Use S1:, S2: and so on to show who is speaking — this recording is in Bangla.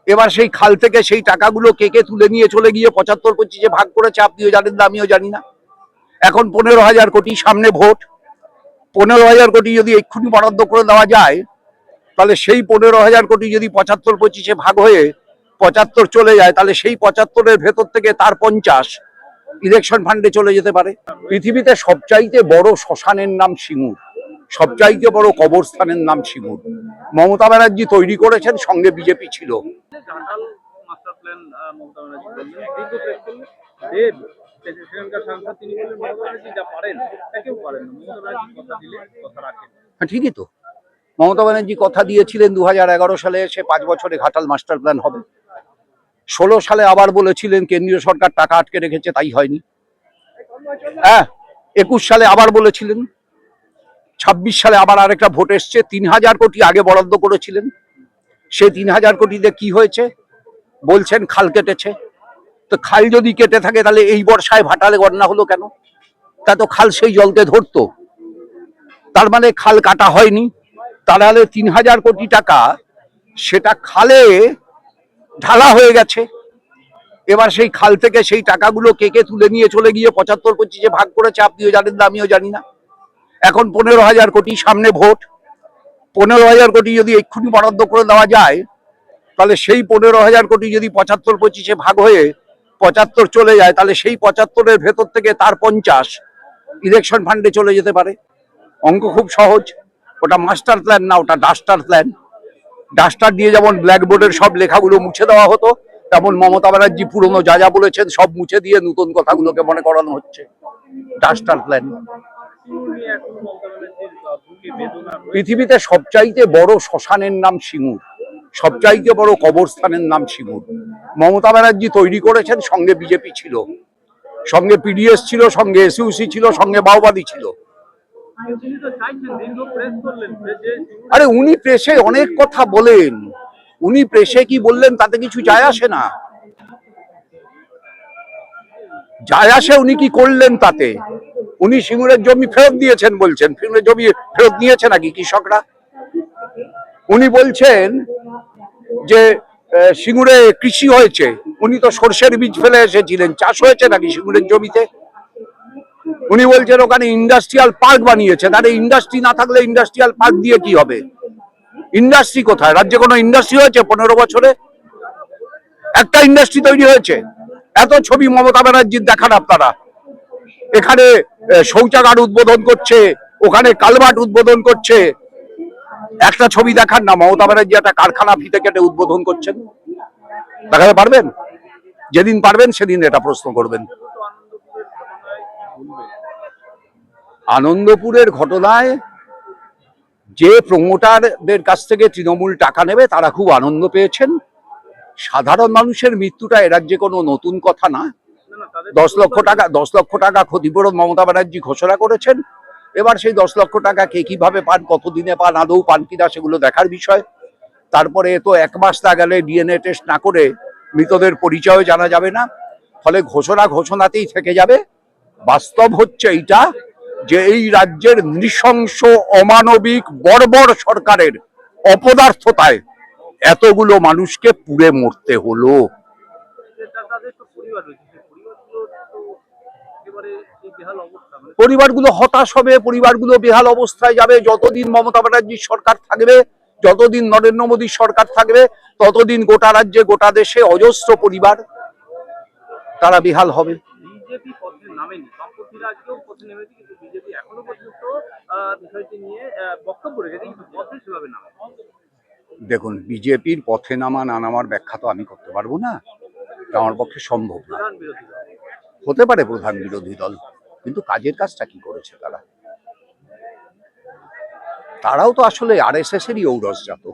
S1: এবার সেই খাল থেকে সেই টাকাগুলো কে কে তুলে নিয়ে চলে গিয়ে 75-25 ভাগ করেছে আপনিও জানেন না, আমিও জানি না। এখন 15,000 কোটি, সামনে ভোট। 15,000 কোটি যদি এক্ষুনি বরাদ্দ করে দেওয়া যায়, তাহলে সেই 15,000 কোটি যদি 75-25 ভাগ হয়ে 75 চলে যায়, তাহলে সেই 75-এর ভেতর থেকে তার 50 ইলেকশন ফান্ডে চলে যেতে পারে। পৃথিবীতে সবচাইতে বড় শ্মশানের নাম সিঙ্গুর, সবচাইতে বড় কবরস্থানের নাম সিঙ্গুর। মমতা ব্যানার্জি তৈরি করেছেন, সঙ্গে বিজেপি ছিল। হ্যাঁ, ঠিকই তো। মমতা ব্যানার্জি কথা দিয়েছিলেন 2011 সালে এসে 5 বছরে ঘাটাল মাস্টার প্ল্যান হবে। 16 সালে আবার বলেছিলেন কেন্দ্রীয় সরকার টাকা আটকে রেখেছে, তাই হয়নি। হ্যাঁ, 21 সালে আবার বলেছিলেন। 26 সালে আবার আরেকটা ভোট এসছে, 3,000 কোটি আগে বরাদ্দ করেছিলেন। সেই 3,000 কোটিতে কি হয়েছে? বলছেন খাল কেটেছে। তো খাল যদি কেটে থাকে, তাহলে এই বর্ষায় ভাটালে বন্যা হলো কেন? তা তো খাল সেই জলকে ধরতো। তার মানে খাল কাটা হয়নি। তাহলে 3,000 কোটি টাকা সেটা খালে ঢালা হয়ে গেছে। এবার সেই খাল থেকে সেই টাকাগুলো কে কে তুলে নিয়ে চলে গিয়ে 75-25 ভাগ করেছে আপনিও জানেন না, আমিও জানি না। এখন 15,000 কোটি, সামনে ভোট। 15,000 কোটি যদি এক্ষুনি বরাদ্দ করে দেওয়া যায়, তাহলে সেই 15,000 কোটি যদি 75-25 ভাগ হয়ে 75 চলে যায়, তাহলে সেই 75-এর ভেতর থেকে তার 50 ইলেকশন ফান্ডে চলে যেতে পারে। অঙ্ক খুব সহজ। ওটা মাস্টার প্ল্যান না, ওটা ডাস্টার প্ল্যান। ডাস্টার দিয়ে যেমন ব্ল্যাকবোর্ডের সব লেখাগুলো মুছে দেওয়া হতো, তেমন মমতা ব্যানার্জি পুরনো যা যা বলেছেন সব মুছে দিয়ে নতুন কথাগুলোকে মনে করানো হচ্ছে। Duster plan. পৃথিবীতে সবচাইতে বড় শ্মশানের নাম সিঙ্গুর, সবচাইতে বড় কবরস্থানের নাম সিঙ্গুর। মমতা ব্যানার্জি তৈরি করেছেন, সঙ্গে বিজেপি ছিল, সঙ্গে পিডিএস ছিল, সঙ্গে এসইউসি ছিল, সঙ্গে মাওবাদী ছিল। আরে উনি প্রেসে অনেক কথা বলেন, উনি প্রেসে কি বললেন তাতে কিছু যায় আসে না। যায় আসে উনি কি করলেন তাতে। উনি সিঙ্গুরের জমি ফেরত দিয়েছেন বলছেন, সিঙ্গুরের জমি ফেরত নিয়েছে নাকি কৃষকরা? উনি বলছেন যে সিঙ্গুরে কৃষি হয়েছে, উনি তো সর্ষের বীজ ফেলে এসেছিলেন, চাষ হয়েছে নাকি সিঙ্গুরের জমিতে? উনি বলছেন ওখানে ইন্ডাস্ট্রিয়াল পার্ক বানিয়েছে, তাহলে ইন্ডাস্ট্রি না থাকলে ইন্ডাস্ট্রিয়াল পার্ক দিয়ে কি হবে? ইন্ডাস্ট্রি কোথায়? রাজ্যে কোনো ইন্ডাস্ট্রি হয়েছে 15 বছরে? একটা ইন্ডাস্ট্রি তৈরি হয়েছে? এত ছবি মমতা ব্যানার্জির দেখান আপনারা। এখানে শৌচাগার উদ্বোধন করছে, ওখানে কালভার্ট উদ্বোধন করছে, একটা ছবি দেখান না মমতা ব্যানার্জি একটা কারখানা ফিতে কেটে উদ্বোধন করছেন। দেখাতে পারবেন? যেদিন পারবেন সেদিন এটা প্রশ্ন করবেন। আনন্দপুরের ঘটনায় যে প্রমোটারদের কাছ থেকে তৃণমূল টাকা নেবে তারা খুব আনন্দ পেয়েছেন। সাধারণ মানুষের মৃত্যুটা এ রাজ্যে কোনো নতুন কথা না। 10 লক্ষ টাকা ক্ষতিপূরণ মমতা ব্যানার্জি ঘোষণা করেছেন। এবার সেই 10 লক্ষ টাকা কে কিভাবে পান, কতদিনে পান, আদৌ পান কিনা সেগুলো দেখার বিষয়। তারপরে তো 1 মাস না গেলে ডিএনএ টেস্ট না করে মৃতদের পরিচয় জানা যাবে না। ফলে ঘোষণাতেই থেকে যাবে। বাস্তব হচ্ছে এইটা যে এই রাজ্যের নৃশংস, অমানবিক, বর্বর সরকারের অপদার্থতায় এতগুলো মানুষকে পুড়ে মরতে হলো। পরিবারগুলো হতাশ হবে, পরিবারগুলো বেহাল অবস্থায় যাবে। যতদিন মমতা ব্যানার্জির সরকার থাকবে, যতদিন নরেন্দ্র মোদীর সরকার থাকবে, ততদিন গোটা রাজ্যে, গোটা দেশে অজস্র পরিবার তারা বেহাল হবে। দেখুন, বিজেপির পথে নামা না নামার ব্যাখ্যা তো আমি করতে পারবো না, আমার পক্ষে সম্ভব না। হতে পারে প্রধান বিরোধী দল, কিন্তু কাজের কাজটা কি করেছে তারা? তারাও তো আসলে আরএসএস এরই ঔরসজাত।